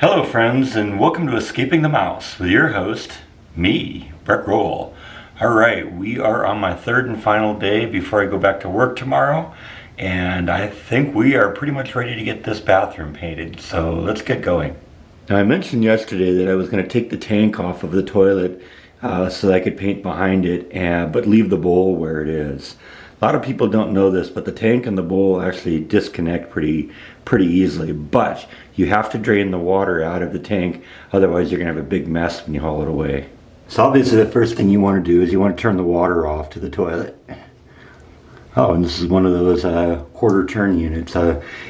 Hello friends, and welcome to Escaping the Mouse with your host, me, Brett Roll. Alright, we are on my third and final day before I go back to work tomorrow, and I think we are pretty much ready to get this bathroom painted, so let's get going. Now I mentioned yesterday that I was going to take the tank off of the toilet so that I could paint behind it, but leave the bowl where it is. A lot of people don't know this, but the tank and the bowl actually disconnect pretty easily, but you have to drain the water out of the tank, otherwise you're going to have a big mess when you haul it away. So obviously the first thing you want to do is you want to turn the water off to the toilet. Oh, and this is one of those quarter turn units.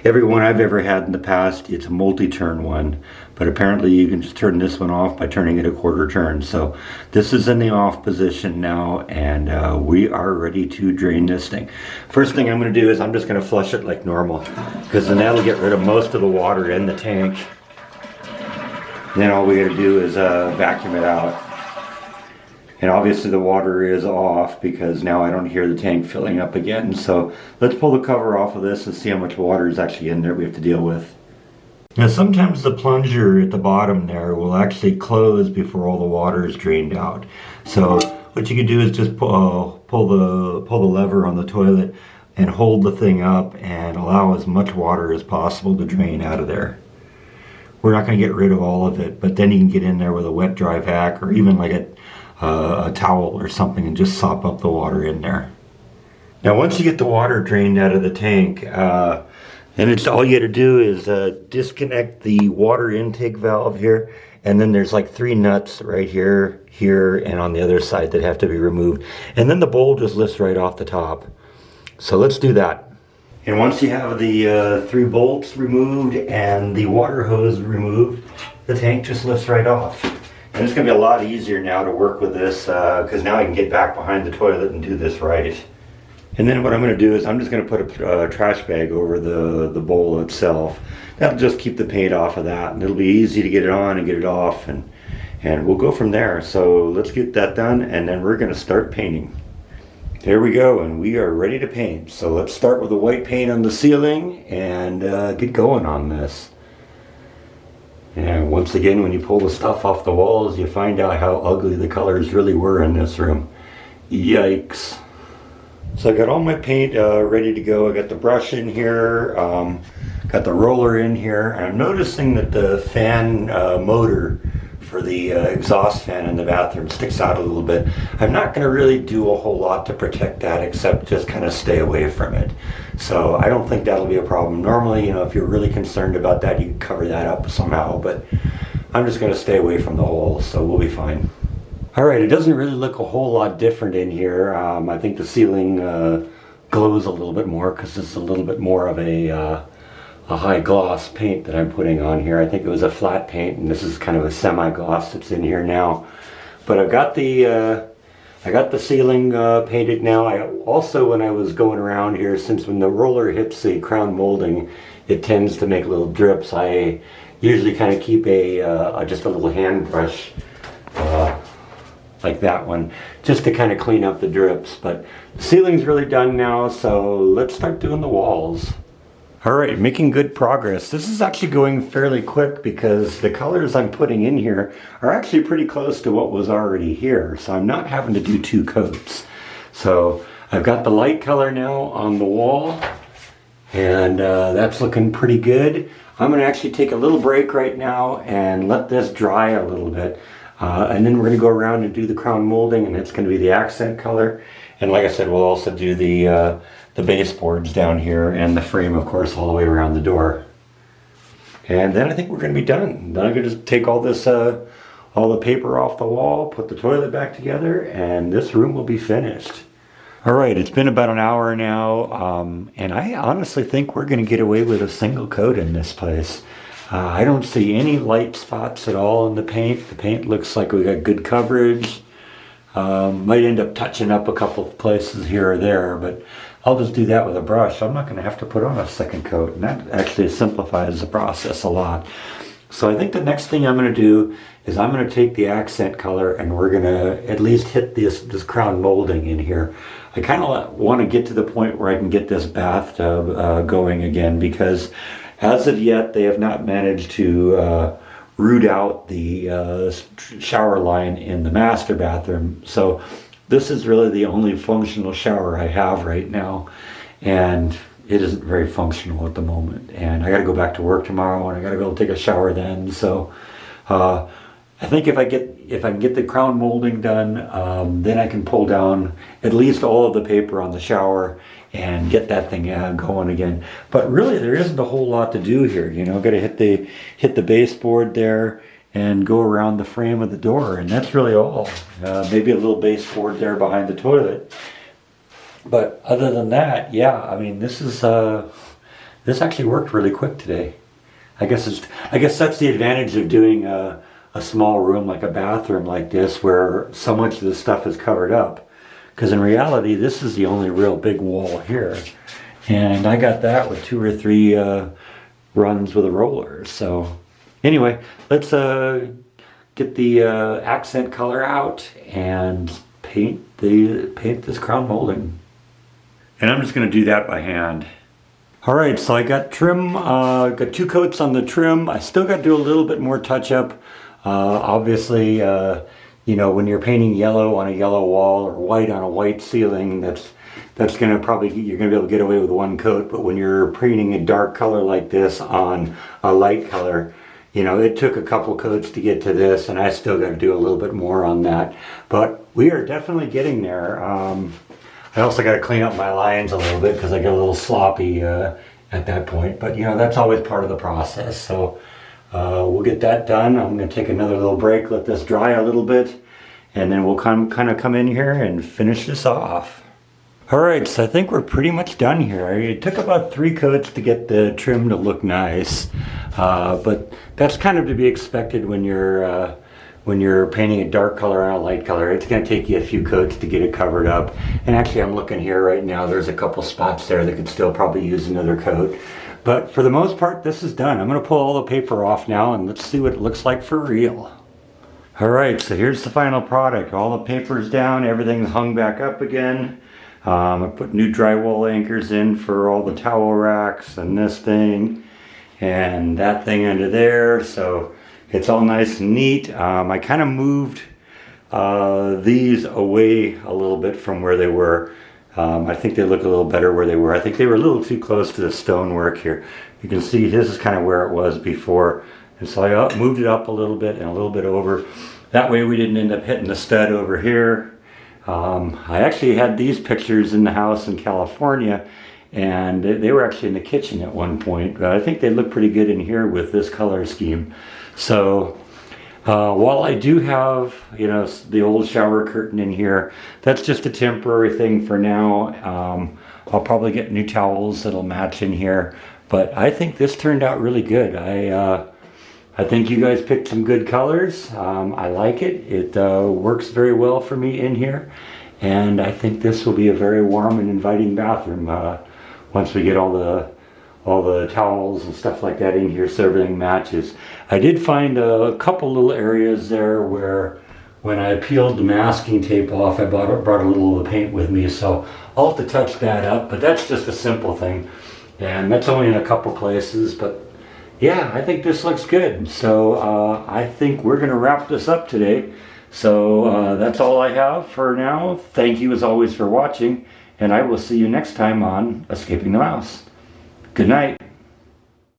Every one I've ever had in the past, it's a multi-turn one, but apparently you can just turn this one off by turning it a quarter turn. So this is in the off position now, and we are ready to drain this thing. First thing I'm going to do is I'm just going to flush it like normal, because then that'll get rid of most of the water in the tank. Then all we got to do is vacuum it out. And obviously the water is off because now I don't hear the tank filling up again. So let's pull the cover off of this and see how much water is actually in there we have to deal with. Now sometimes the plunger at the bottom there will actually close before all the water is drained out. So what you can do is just pull the lever on the toilet and hold the thing up and allow as much water as possible to drain out of there. We're not going to get rid of all of it, but then you can get in there with a wet dry vac or even like a towel or something and just sop up the water in there. Now once you get the water drained out of the tank, and it's all you got to do is disconnect the water intake valve here, and then there's like 3 nuts right here, and on the other side that have to be removed, and then the bowl just lifts right off the top. So let's do that. And once you have the 3 bolts removed and the water hose removed, the tank just lifts right off. And it's going to be a lot easier now to work with this because now I can get back behind the toilet and do this right. And then what I'm going to do is I'm just going to put a trash bag over the bowl itself. That'll just keep the paint off of that, and it'll be easy to get it on and get it off, and we'll go from there. So let's get that done, and then we're going to start painting. There we go, and we are ready to paint. So let's start with the white paint on the ceiling and get going on this. And once again, when you pull the stuff off the walls, you find out how ugly the colors really were in this room. Yikes. So I got all my paint ready to go. I got the brush in here, got the roller in here. And I'm noticing that the fan motor for the exhaust fan in the bathroom sticks out a little bit. I'm not going to really do a whole lot to protect that except just kind of stay away from it. So I don't think that'll be a problem. Normally, if you're really concerned about that, you can cover that up somehow, but I'm just going to stay away from the hole, so we'll be fine. Alright, it doesn't really look a whole lot different in here. I think the ceiling glows a little bit more because it's a little bit more of a high gloss paint that I'm putting on here. I think it was a flat paint, and this is kind of a semi-gloss that's in here now. But I've got the ceiling painted now. I also, when I was going around here, since when the roller hits the crown molding, it tends to make little drips. I usually kind of keep just a little hand brush like that one, just to kind of clean up the drips. But the ceiling's really done now, so let's start doing the walls. Alright, making good progress. This is actually going fairly quick because the colors I'm putting in here are actually pretty close to what was already here, so I'm not having to do 2 coats. So I've got the light color now on the wall, and that's looking pretty good. I'm going to actually take a little break right now and let this dry a little bit, and then we're going to go around and do the crown molding, and it's going to be the accent color. And like I said, we'll also do the baseboards down here and the frame, of course, all the way around the door. And then I think we're going to be done. Then I'm going to just take all this, all the paper off the wall, put the toilet back together, and this room will be finished. Alright, it's been about an hour now, and I honestly think we're going to get away with a single coat in this place. I don't see any light spots at all in the paint. The paint looks like we got good coverage. Might end up touching up a couple of places here or there, but I'll just do that with a brush. I'm not going to have to put on a second coat, and that actually simplifies the process a lot. So I think the next thing I'm going to do is I'm going to take the accent color, and we're going to at least hit this crown molding in here. I kind of want to get to the point where I can get this bathtub going again, because as of yet they have not managed to root out the shower line in the master bathroom. So this is really the only functional shower I have right now, and it isn't very functional at the moment. And I got to go back to work tomorrow, and I got to go take a shower then. So I think if I can get the crown molding done, then I can pull down at least all of the paper on the shower and get that thing going again. But really, there isn't a whole lot to do here. You know, got to hit the baseboard there and go around the frame of the door, and that's really all. Maybe a little baseboard there behind the toilet. But other than that, yeah, I mean, this actually worked really quick today. I guess that's the advantage of doing a small room like a bathroom like this, where so much of the stuff is covered up. Because in reality, this is the only real big wall here. And I got that with 2 or 3 runs with a roller. So anyway, let's get the accent color out and paint this crown molding. And I'm just going to do that by hand. Alright, so I got trim, got 2 coats on the trim. I still got to do a little bit more touch up. Obviously, you know, when you're painting yellow on a yellow wall or white on a white ceiling, that's going to probably, you're going to be able to get away with 1 coat. But when you're painting a dark color like this on a light color, you know, it took a couple coats to get to this, and I still got to do a little bit more on that. But we are definitely getting there. I also got to clean up my lines a little bit because I get a little sloppy at that point. But, you know, that's always part of the process. So we'll get that done. I'm going to take another little break, let this dry a little bit, and then we'll kind of come in here and finish this off. Alright, so I think we're pretty much done here. It took about 3 coats to get the trim to look nice, but that's kind of to be expected when you're painting a dark color on a light color. It's going to take you a few coats to get it covered up. And actually, I'm looking here right now, there's a couple spots there that could still probably use another coat. But for the most part, this is done. I'm going to pull all the paper off now, and let's see what it looks like for real. Alright, so here's the final product. All the paper's down, everything's hung back up again. I put new drywall anchors in for all the towel racks and this thing and that thing under there, so it's all nice and neat. I kind of moved these away a little bit from where they were. I think they look a little better where they were. I think they were a little too close to the stonework here. You can see this is kind of where it was before. And so I moved it up a little bit and a little bit over. That way we didn't end up hitting the stud over here. I actually had these pictures in the house in California, and they were actually in the kitchen at one point. But I think they look pretty good in here with this color scheme. So while I do have, you know, the old shower curtain in here, that's just a temporary thing for now. I'll probably get new towels that'll match in here. But I think this turned out really good. I think you guys picked some good colors. I like it. It works very well for me in here. And I think this will be a very warm and inviting bathroom once we get all the towels and stuff like that in here so everything matches. I did find a couple little areas there where when I peeled the masking tape off, I brought a little of the paint with me. So I'll have to touch that up, but that's just a simple thing. And that's only in a couple places, but yeah, I think this looks good. So I think we're going to wrap this up today. So that's all I have for now. Thank you as always for watching, and I will see you next time on Escaping the Mouse. Good night.